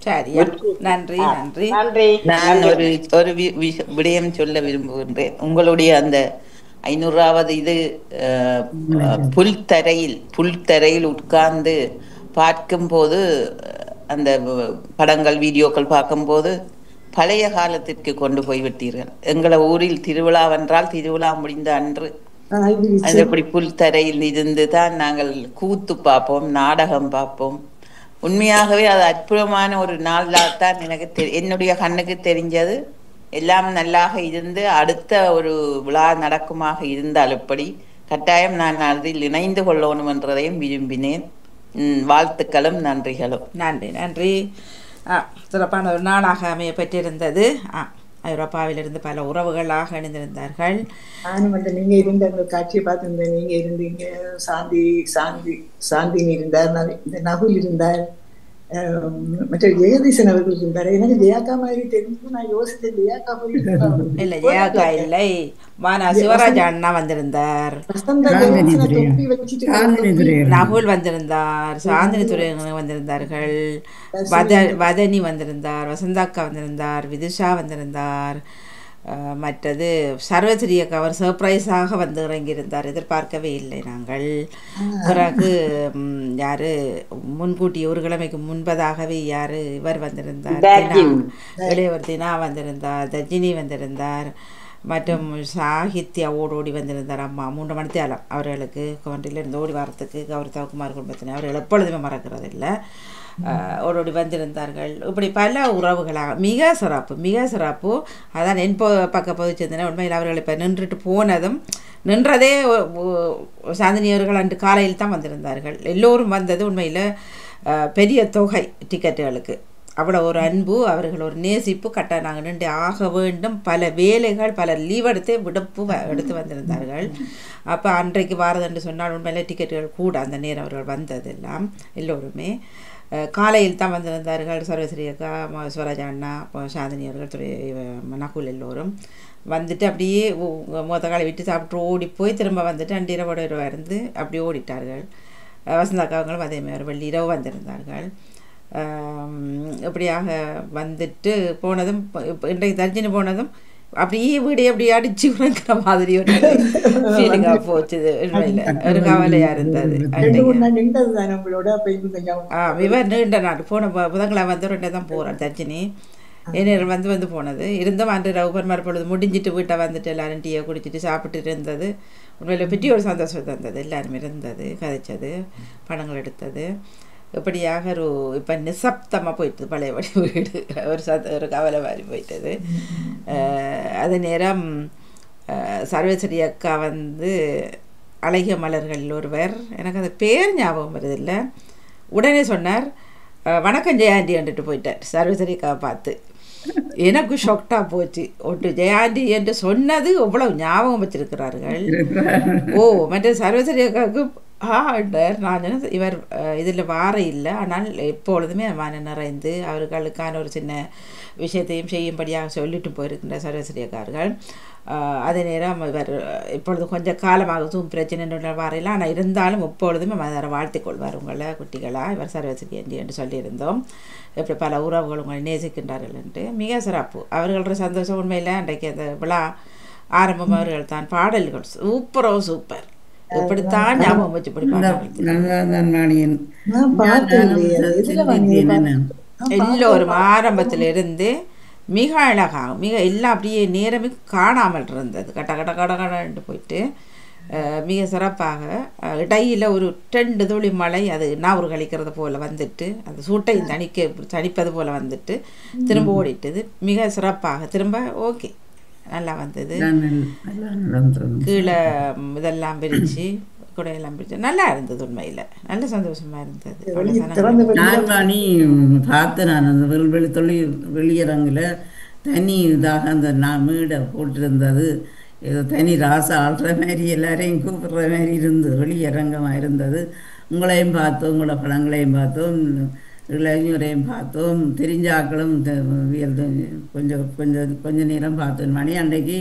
சரியா, நன்றி நன்றி நன்றி. நான் ஒரு விடயம் சொல்ல விரும்புகின்றேன். உங்களுடைய அந்த 500வது இது புல்தரையில் உட்கார்ந்து பார்க்கும்போது, அந்த படங்கள் வீடியோக்கள் பார்க்கும்போது பழைய காலத்திற்கு கொண்டு போய்விட்டீர்கள். எங்களை ஊரில் திருவிழாவென்றால் திருவிழா முடிந்த அன்று அது இப்படி புல்தரையில் இருந்து தான் நாங்கள் கூத்து பார்ப்போம், நாடகம் பார்ப்போம். உண்மையாகவே அது அற்புதமான ஒரு நாளாகத்தான் எனக்கு என்னுடைய கண்ணுக்கு தெரிஞ்சது. எல்லாம் நல்லாக இருந்து அடுத்த ஒரு விழா நடக்குமாக இருந்தால் எப்படி கட்டாயம் நான் அதில் இணைந்து கொள்ளணும் என்றதையும் விரும்பினேன். வாழ்த்துக்களும் நன்றிகளும். நன்றி நன்றி. சிறப்பான ஒரு நாளாக அமைய பெற்றிருந்தது. ஐரோப்பாவிலிருந்து பல உறவுகளாக இணைந்திருந்தார்கள். நானும் வந்து நீங்க இருந்த அந்த காட்சியை பார்த்துருந்தேன். நீங்க இருந்தீங்க, சாந்தி இருந்தார், இந்த நகுல் இருந்தார், மற்ற ஜெயதீசன் அவர்கள் இருந்தார். எனக்கு ஜெயாக்கா மாதிரி தெரிஞ்சு நான் யோசித்தேன். ஜெயாக்கா இல்ல, ஜெயாக்கா இல்லை, சிவராஜ் அண்ணா வந்திருந்தார், நகுல் வந்திருந்தார், சாந்தினி துறை வந்திருந்தார்கள், வதனி வந்திருந்தார், வசந்தாக்கா வந்திருந்தார், விதுஷா வந்திருந்தார். மற்றது சர்வஸ்ரீ அக்கா அவர் சர்ப்ரைஸாக வந்து இறங்கியிருந்தார். எதிர்பார்க்கவே இல்லை நாங்கள். பிறகு யாரு முன்கூட்டி ஒரு கிழமைக்கு முன்பதாகவே இவர் வந்திருந்தார், இளையவர் தினா வந்திருந்தார், தஜினி வந்திருந்தார், மற்றும் சாகித்யா ஓடி வந்திருந்தார். அம்மா 3 மணித்தாலம் அவர்களுக்கு கொண்டிலிருந்து ஓடி வாரத்துக்கு கௌரவகுமார் குடும்பத்தினர் அவர்கள் எப்பொழுதுமே மறக்கிறது இல்லை. ஓடி வந்திருந்தார்கள். இப்படி பல உறவுகளாக மிக சிறப்பு. அதான் என் பக்க பதிச்சிருந்தேன். உண்மையில் அவர்கள் இப்போ நின்றுட்டு போனதும் நின்றதே சாந்தினியவர்கள் அன்று காலையில் தான் வந்திருந்தார்கள். எல்லோரும் வந்தது உண்மையில் பெரிய தொகை டிக்கெட்டுகளுக்கு. அவ்வளோ ஒரு அன்பு, அவர்கள் ஒரு நேசிப்பு. கட்ட நாங்கள் நின்று ஆக வேண்டும். பல வேலைகள், பல லீவ் எடுத்து வந்திருந்தார்கள். அப்போ அன்றைக்கு வாரது என்று சொன்னால் உண்மையிலே டிக்கெட்டுகள் கூட அந்த நேரம் அவர்கள் வந்ததெல்லாம் எல்லோருமே காலையில் தான் வந்திருந்தார்கள். சர்வஸ்ரீ அக்கா, ஸ்வராஜ் அண்ணா, சாந்தினி அவர்கள், நகுல் எல்லோரும் வந்துட்டு அப்படியே மொத்த காலை விட்டு சாப்பிட்டு ஓடி போய் திரும்ப வந்துட்டு 2 இரவு இருந்து அப்படி ஓடிட்டார்கள். வசந்தாக்காவங்களும் அதேமாதிரி வெள்ளி இரவு வந்திருந்தார்கள். இப்படியாக வந்துட்டு போனதும் இன்றைக்கு தர்ஜினி போனதும் அப்படியே வீடு அப்படி அடிச்சு உறங்குற மாதிரி ஒரு ஃபீலிங்காக போச்சு. ஒரு கவலையா இருந்தது. இவர் நீண்ட நாடு போன புதன்கிழமை வந்து 2 தான் போகிறார் தர்ஜினி. ஏன்னா வந்து போனது இருந்தும் அன்று ரவுபர் மறுப்பொழுது முடிஞ்சிட்டு வீட்டை வந்துட்டு எல்லாரும் டீயை குடிச்சிட்டு சாப்பிட்டு இருந்தது. உண்மையில பற்றி ஒரு சந்தோஷம் தந்தது. எல்லாருமே இருந்தது, கதைச்சது, படங்கள் எடுத்தது. இப்படியாக இப்போ நிசப்தமாக போயிட்டது பழையபடி வீடு. ஒரு கவலை மாதிரி போயிட்டது. அதே நேரம் சர்வஸ்ரீ அக்கா வந்து அழகிய மலர்களில் ஒருவர், எனக்கு அந்த பேர் ஞாபகம் வருதில்லை, உடனே சொன்னார் வணக்கம் ஜெயாண்டி வந்துட்டு போயிட்டார் சர்வஸ்ரீ அக்காவை பார்த்து. எனக்கு ஷொக்டாக போச்சு. ஒன்று ஜெயாண்டி என்று சொன்னது எவ்வளவு ஞாபகம் வச்சிருக்கிறார்கள். மற்ற சர்வஸ்ரீ அக்காவுக்கு நான் இவர் இதில் வார இல்லை, ஆனால் எப்பொழுதுமே மன நிறைந்து அவர்களுக்கான ஒரு சின்ன விஷயத்தையும் செய்யும்படியாக சொல்லிட்டு போயிருக்கின்ற சர்வஸ்ரீ அக்கார்கள். அதே நேரம் இவர் இப்பொழுது கொஞ்சம் காலமாகவும் பிரச்சனை வாரையில், ஆனால் இருந்தாலும் எப்பொழுதுமே மதரை வாழ்த்திக் கொள்வார் உங்களை குட்டிகளாக. இவர் சர்வஸ்ரீ என்று சொல்லியிருந்தோம். இப்படி பல உறவுகள் உங்களை நேசிக்கின்றார்கள் என்று மிக சிறப்பு. அவர்களோட சந்தோஷம் உண்மையில் அன்றைக்கு அந்த விழா ஆரம்பம் அவர்கள் தான் பாடல்கள் சூப்பர். இப்படித்தான் ஞாபகம் வச்சு எல்லோரும் ஆரம்பத்திலிருந்து மிக அழகாக மிக எல்லாம் அப்படியே நேரமே காணாமல் இருந்தது. கட்ட கட்ட கட கடன்ட்டு போயிட்டு மிக சிறப்பாக இடையில் ஒரு 2 துளி மழை அது நாவூர் கழிக்கிறது போல் வந்துட்டு அந்த சூட்டை தணிப்பது போல் வந்துட்டு திரும்ப ஓடிட்டுது. மிக சிறப்பாக திரும்ப ஓகே நல்லா வந்தது. கீழே இதெல்லாம் பிரித்து குடையெல்லாம் பிரித்து நல்லா இருந்தது. உண்மையில் நல்ல சந்தோஷமாக இருந்தது. நான் வாணி பார்த்தேன். நான் அந்த வெளியரங்கில் தனி இதாக அந்த நான் மீடை போட்டிருந்தது. ஏதோ தனி ராசை ஆள்ற மாதிரி எல்லாரையும் கூப்பிடுற மாதிரி இருந்தது. வெளியரங்கமாக இருந்தது. உங்களையும் பார்த்தோம், உங்களோட படங்களையும் பார்த்தோம், இளைஞரையும் பார்த்தோம், தெரிஞ்ச ஆக்களும் கொஞ்ச நேரம் பார்த்தோம். மணி அன்றைக்கு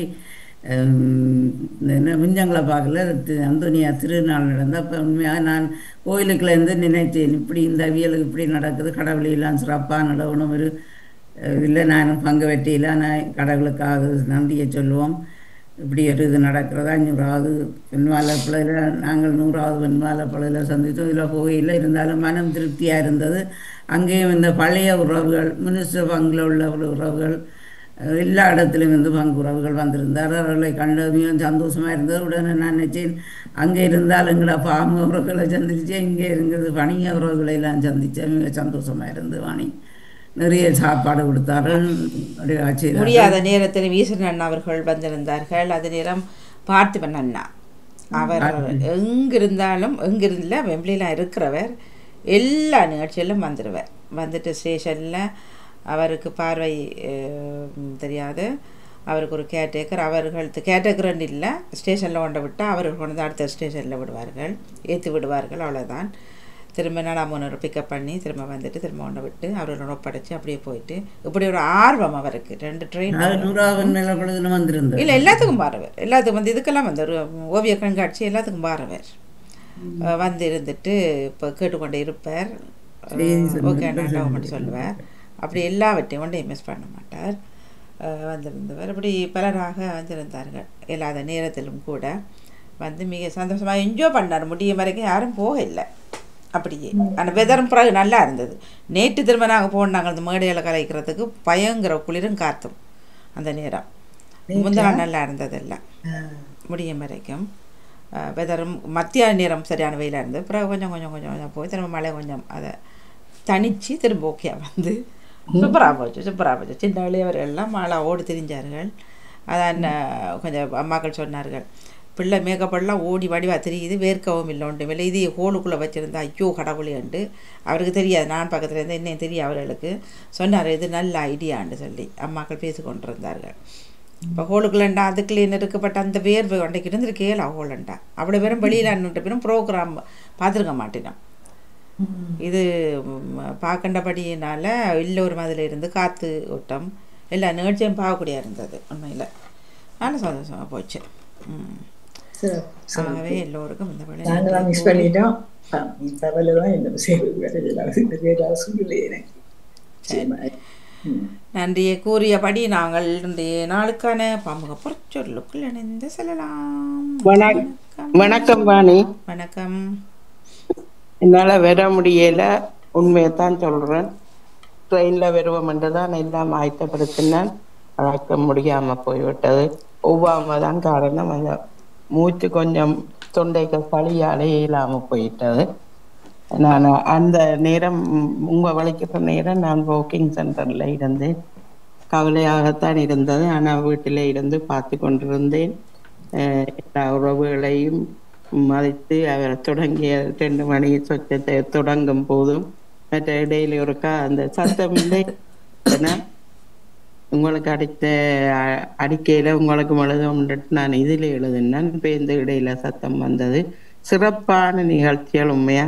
மிஞ்சங்களை பார்க்கல அந்தோனியா திருநாள் நடந்த அப்போ உண்மையாக நான் கோயிலுக்குள்ளேருந்து நினைத்தேன், இப்படி இந்த அவியலுக்கு இப்படி நடக்குது, கடவுளையெல்லாம் சிறப்பாக நடக்கணும். ஒரு இல்லை நானும் பங்கு வெட்டியில் நான் கடவுளுக்காக நன்றியை சொல்லுவோம். இப்படி ஒரு இது நடக்கிறதா 500வது பெண்மாலை பிள்ளையில் நாங்கள் 100வது பெண்மாலை பிள்ளையில் சந்தித்தோம். இதில் போகையில் இருந்தாலும் மனம் திருப்தியாக இருந்தது. அங்கேயும் இந்த பழைய உறவுகள் மினிஸ்டர் பங்கில் உள்ள உறவுகள் எல்லா இடத்துலையும் வந்து பங்கு உறவுகள் வந்திருந்தார். அவர்களை கண்டது மிகவும் சந்தோஷமாக இருந்தது. உடனே நான் நினச்சேன் அங்கே இருந்தால் எங்களோட பாம்பு உறவுகளை சந்திச்சேன், இங்கே இருக்கிறது வணிக உறவுகளை எல்லாம் சந்தித்தேன். மிக சந்தோஷமாக இருந்தது. வாணி நிறைய சாப்பாடு கொடுத்தார்கள். முடியாத நேரத்தில் வீசன் அண்ணா அவர்கள் வந்திருந்தார்கள். அது நேரம் பார்த்திபன் அண்ணா அவர் எங்கிருந்தாலும் எங்கிருந்தல வெம்பிலாம் இருக்கிறவர் எல்லா நிகழ்ச்சியிலும் வந்துடுவார். வந்துட்டு ஸ்டேஷனில் அவருக்கு பார்வை தெரியாது, அவருக்கு ஒரு கேர்டேக்கர், அவர்களுக்கு கேர்டேக்கர்ன்னு இல்லை, ஸ்டேஷனில் கொண்டு விட்டால் அவர்கள் கொண்டு வந்து அடுத்த ஸ்டேஷனில் விடுவார்கள், ஏற்றி விடுவார்கள். அவ்வளோதான். திரும்ப நான் 3 பிக்கப் பண்ணி திரும்ப வந்துட்டு திரும்ப கொண்டு விட்டு அவர்களோட ஒப்படைச்சி அப்படியே போயிட்டு இப்படி ஒரு ஆர்வம் அவருக்கு. 2 ட்ரெயின் இல்லை எல்லாத்துக்கும் பாருவர், எல்லாத்துக்கும் வந்து இதுக்கெல்லாம் வந்து ஒரு ஓவிய கண்காட்சி எல்லாத்துக்கும் பாருவர் வந்து இருந்துட்டு இப்போ கேட்டுக்கொண்டே இருப்பார். ஓகே மட்டும் சொல்லுவார். அப்படி எல்லாவற்றையும் கொண்டே மிஸ் பண்ண மாட்டார். வந்திருந்தவர் இப்படி பலராக வந்திருந்தார்கள். இல்லாத நேரத்திலும் கூட வந்து மிக சந்தோஷமாக என்ஜாய் பண்ணார். முடியும் வரைக்கும் யாரும் போக இல்லை அப்படியே. ஆனால் வெதரும் பிறகு நல்லா இருந்தது. நேற்று திரும்ப நாங்கள் போனாங்க அந்த மேடையில் கலைக்கிறதுக்கு பயங்கர குளிரும் காத்தும் அந்த நேரம். முந்தின நல்லா இருந்தது எல்லாம் முடியும் வரைக்கும். வெதரும் மத்தியான நேரம் சரியான வெயிலாக இருந்தது. பிறகு கொஞ்சம் போய் திரும்ப மழை கொஞ்சம் அதை தனித்து திரும்ப ஓகே வந்து சூப்பராக போச்சு. சின்ன இளையவர்கள்லாம் மழை ஓடி திரிஞ்சார்கள். அதான் கொஞ்சம் அம்மாக்கள் சொன்னார்கள், பிள்ளை மேக்கப்படலாம் ஓடி வடிவா தெரியுது, வேர்க்கவும் இல்லை ஒன்றும் இல்லை, இதே ஹோலுக்குள்ளே வச்சுருந்தா ஐயோ கடவுளேண்டு. அவருக்கு தெரியாது, நான் பக்கத்தில் இருந்து என்னையும் தெரியும். அவர்களுக்கு சொன்னார் இது நல்ல ஐடியான்னு சொல்லி அம்மாக்கள் பேசி கொண்டிருந்தார்கள். இப்போ ஹோலுக்குள்ளண்டா அதுக்குள்ள என்ன இருக்கப்பட்ட அந்த வேர்வை அன்றைக்கு இருந்துருக்கேல ஹோலண்டா அவ்வளோ பேரும் வெளியில் அன்னுட்ட பேரும் ப்ரோக்ராம் பார்த்துருக்க மாட்டேனோம். இது பார்க்கண்டபடியினால் எல்லோரும் அதில் இருந்து காற்று ஓட்டம் எல்லா நிகழ்ச்சியும் பார்க்கக்கூடிய இருந்தது. உண்மையில் நல்ல சந்தோஷமாக போச்சு. ஆகவே எல்லோருக்கும் இந்த நன்றியை கூறியபடி நாங்கள் இன்றைய நாளுக்கான பாமுக பொற்சொல்லுக்குள் இணைந்து செல்லலாம். வணக்கம் வாணி. வணக்கம். என்னால வர முடியல, உண்மையத்தான் சொல்றேன். ட்ரெயின்ல வருவோம்ன்றதான் எல்லாம் ஆயத்தப்படுத்தினேன். வளர்க்க முடியாம போய்விட்டது. ஒவ்வாம தான் காரணம். அந்த மூச்சு கொஞ்சம் தொண்டைக்கு சளியாலே இல்லாம போயிட்டது. நான் அந்த நேரம் உங்க வலிக்கிற நேரம் நான் வாக்கிங் சென்டர்ல இருந்தேன். கவலையாகத்தான் இருந்தது. ஆனால் வீட்டில இருந்து பார்த்து கொண்டிருந்தேன். எல்லா உறவுகளையும் மதித்து அவர் தொடங்கிய 2 மணி சொச்சத்தை தொடங்கும் போதும் மற்ற இடையில ஒருக்கா அந்த சத்தம் இல்லை. உங்களுக்கு அடிக்கையில உங்களுக்கு எழுத நான் இதுல எழுதுனேன். இப்போ இந்த இடையில சத்தம் வந்தது. சிறப்பான நிகழ்ச்சிகள் உண்மையா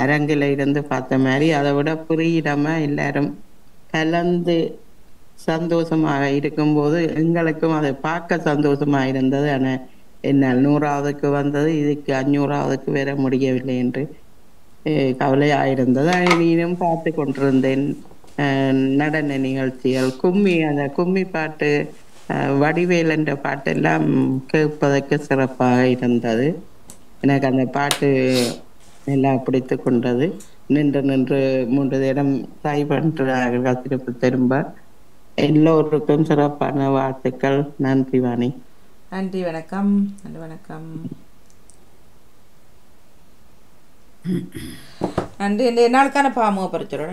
அரங்கில இருந்து பார்த்த மாதிரி, அதை விட புரியிடமா எல்லாரும் கலந்து சந்தோஷமாக இருக்கும்போது எங்களுக்கும் அதை பார்க்க சந்தோஷமா இருந்தது. ஆனா என்னால் 100வதுக்கு வந்தது, இதுக்கு 500வதுக்கு வர முடியவில்லை என்று கவலையாயிருந்தது. நீனும் பார்த்து கொண்டிருந்தேன். நடன நிகழ்ச்சிகள், கும்மி, அந்த கும்மி பாட்டு, வடிவேல் என்ற பாட்டெல்லாம் கேட்பதற்கு சிறப்பாக இருந்தது. எனக்கு அந்த பாட்டு எல்லாம் பிடித்து கொண்டது. நின்று 3 இடம் ட்ரை பண்ணுறார்கள் திரும்ப திரும்ப. எல்லோருக்கும் சிறப்பான வாழ்த்துக்கள். நன்றி வாணி. நன்றி, வணக்கம். நன்றி, வணக்கம். நன்றி. இந்த நாளுக்கான பாமுக பரிச்சோட